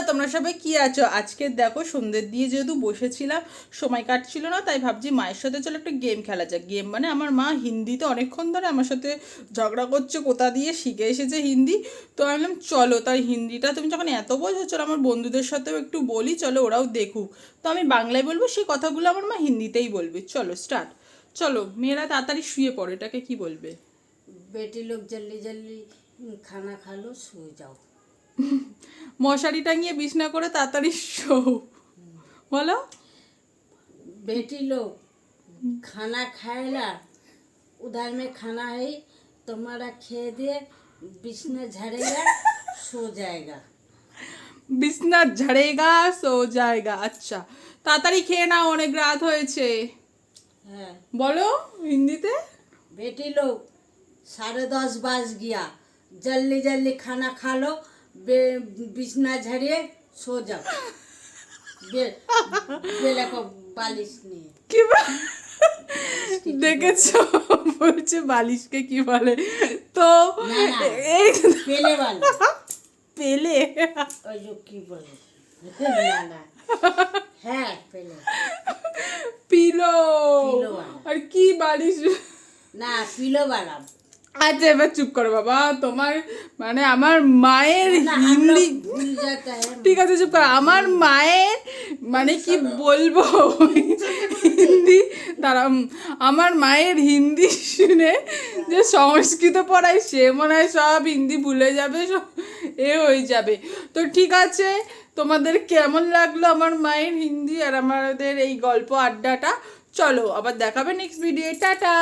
তোমরা সবাই কি আছো? আজকে দেখো সন্ধ্যের দিয়ে যেহেতু বসেছিলাম, সময় কাটছিল না, তাই ভাবছি মায়ের সাথে চলো একটা গেম খেলা যাক। গেম মানে আমার মা হিন্দিতে অনেকক্ষণ ধরে আমার সাথে ঝগড়া করছে, কোথা দিয়ে শিখে এসেছে হিন্দি। তো আমি বললাম চলো তাই হিন্দিটা তুমি যখন এত বোঝো, চলো আমার বন্ধুদের সাথেও একটু বলি, চলো ওরাও দেখুক। তো আমি বাংলায় বলবো, সেই কথাগুলো আমার মা হিন্দিতেই বলবে। চলো স্টার্ট। চলো মেয়েরা তাড়াতাড়ি শুয়ে পড়ো, এটাকে কি বলবে? बेटी लोग जल्दी जल्दी खाना खा लो सो जाओ। মশারি টাঙিয়ে বিছনা করে তাড়াতাড়ি শো। বলো। बेटी लोग खाना खाएला, उधर में खाना है तुम्हारा खे दिए बिस्ना झड़ेगा सो जाएगा। বিছনা ঝাড়েগা সো জায়গা। আচ্ছা, তাড়াতাড়ি খেয়ে নাও, অনেক রাত হয়েছে। हाँ, বলো হিন্দিতে। बेटी लोग 10:30 बज गया, जल्दी जल्दी खाना खा लो, बिस्ना झड़िए सो जाओ। बेला को बालिश नहीं কি দেখেছো, বলছে বালিশকে কি বলে? তো না, না। এই पेले वाला পেলে ওই যে কি বলে না না হ্যাঁ পেলে পিলো। পিলোওয়ালা। আর কি বালিশ? না পিলো বালা। আচ্ছা এবার চুপ করো বাবা, তোমার মানে আমার মায়ের না हम হিন্দি। लोग भूल जाता है। ঠিক আছে চুপ করো। আমার মায়ের মানে কি বলবো হিন্দি, দাঁড়া, আমার মায়ের হিন্দি শুনে যে সংস্কৃত পড়ায়, সে মনে হয় সব হিন্দি ভুলে যাবে, সব হয়ে যাবে। তো ঠিক আছে, তোমাদের কেমন লাগলো আমার মায়ের হিন্দি আর আমাদের এই গল্প আড্ডাটা? চলো আবার দেখাবে নেক্সট ভিডিও। টাটা।